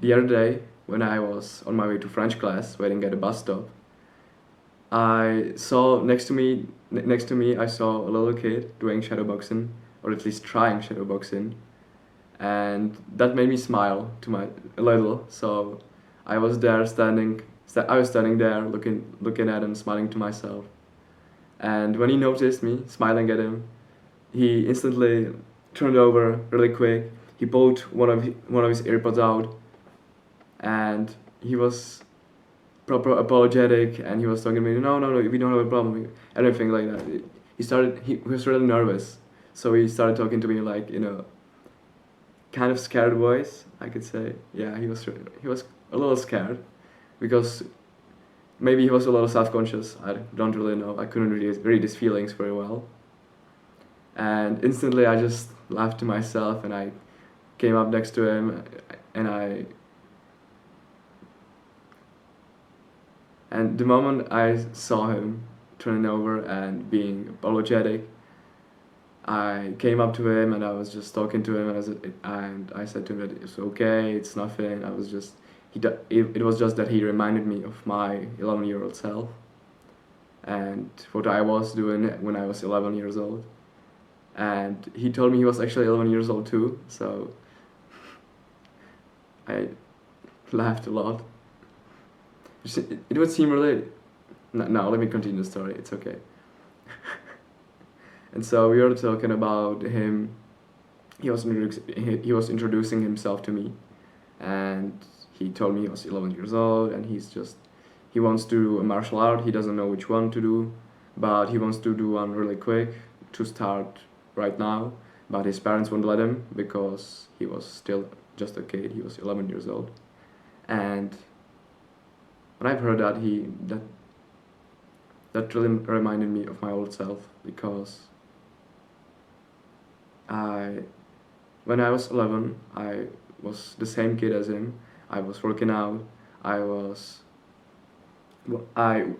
The other day, when I was on my way to French class, waiting at a bus stop, I saw next to me, I saw a little kid doing shadowboxing, or at least trying shadowboxing, and that made me smile to my a little. So I was there I was standing there looking at him, smiling to myself. And when he noticed me smiling at him, he instantly turned over really quick. He pulled one of his earpods out, and he was proper apologetic, and he was talking to me, no, we don't have a problem, everything like that. He was really nervous, so he started talking to me like in a kind of scared voice, I could say. Yeah, he was a little scared because maybe he was a little self-conscious. I don't really know. I couldn't really read his feelings very well. And instantly I just laughed to myself, and I came up next to him, and the moment I saw him turning over and being apologetic, I came up to him and I was just talking to him, and I said to him that it's okay, it's nothing. I was just it was just that he reminded me of my 11-year-old self and what I was doing when I was 11 years old. And he told me he was actually 11 years old too, so I laughed a lot. It would seem really. No, let me continue the story. It's okay. And so we were talking about him. He was introducing himself to me, and he told me he was 11 years old, and he wants to do a martial art. He doesn't know which one to do, but he wants to do one really quick to start right now. But his parents won't let him because he was still just a kid. He was 11 years old, and when I've heard that, that really reminded me of my old self, because when I was 11, I was the same kid as him. I was working out. I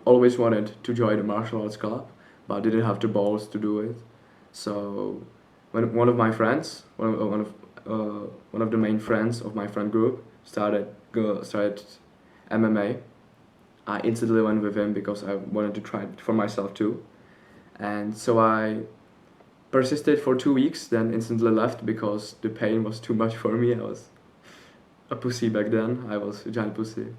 always wanted to join a martial arts club, but didn't have the balls to do it. So when one of my friends, one of the main friends of my friend group started MMA, I instantly went with him because I wanted to try it for myself too. And so I persisted for 2 weeks, then instantly left because the pain was too much for me. I was a pussy back then. I was a giant pussy.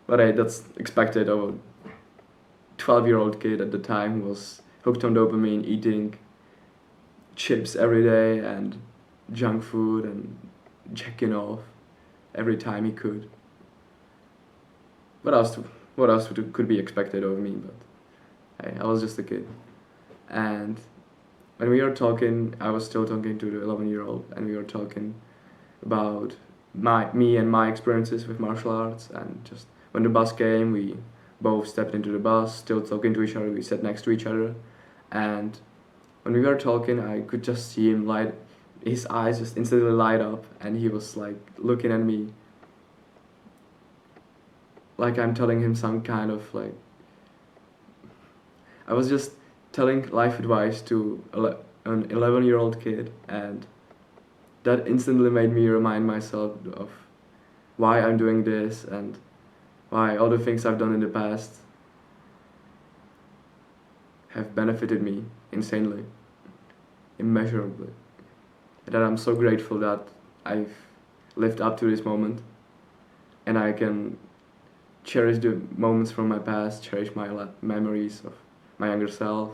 But hey, that's expected of a 12-year-old kid at the time who was hooked on dopamine, eating chips every day and junk food and jacking off every time he could. What else could be expected of me? But hey, I was just a kid. And when we were talking, I was still talking to the 11-year-old, and we were talking about me and my experiences with martial arts. And just when the bus came, we both stepped into the bus, still talking to each other. We sat next to each other, and when we were talking, I could just see his eyes just instantly light up, and he was like looking at me like I'm telling him some kind of like. I was just telling life advice to an 11-year-old kid, and that instantly made me remind myself of why I'm doing this and why all the things I've done in the past have benefited me insanely, immeasurably. And that I'm so grateful that I've lived up to this moment, and I can cherish the moments from my past, cherish my memories of my younger self,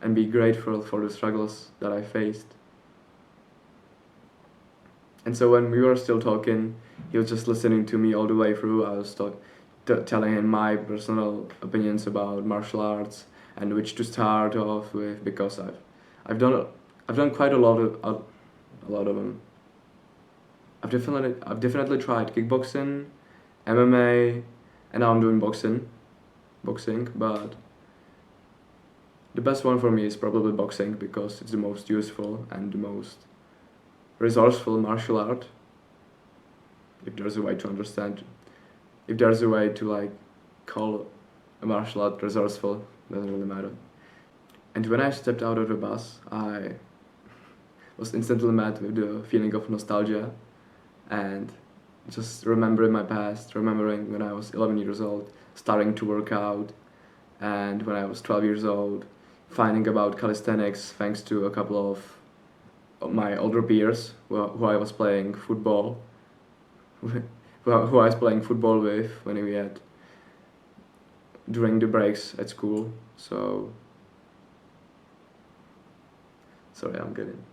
and be grateful for the struggles that I faced. And so when we were still talking, he was just listening to me all the way through. I was telling him my personal opinions about martial arts and which to start off with, because I've done quite a lot of them. I've definitely tried kickboxing, MMA, and now I'm doing boxing, but the best one for me is probably boxing, because it's the most useful and the most resourceful martial art. If there's a way to understand, if there's a way to like call a martial art resourceful, doesn't really matter. And when I stepped out of the bus, I was instantly met with the feeling of nostalgia, and just remembering my past, remembering when I was 11 years old, starting to work out, and when I was 12 years old, finding about calisthenics thanks to a couple of my older peers who I was playing football, who I was playing football with when we had during the breaks at school. So sorry, I'm getting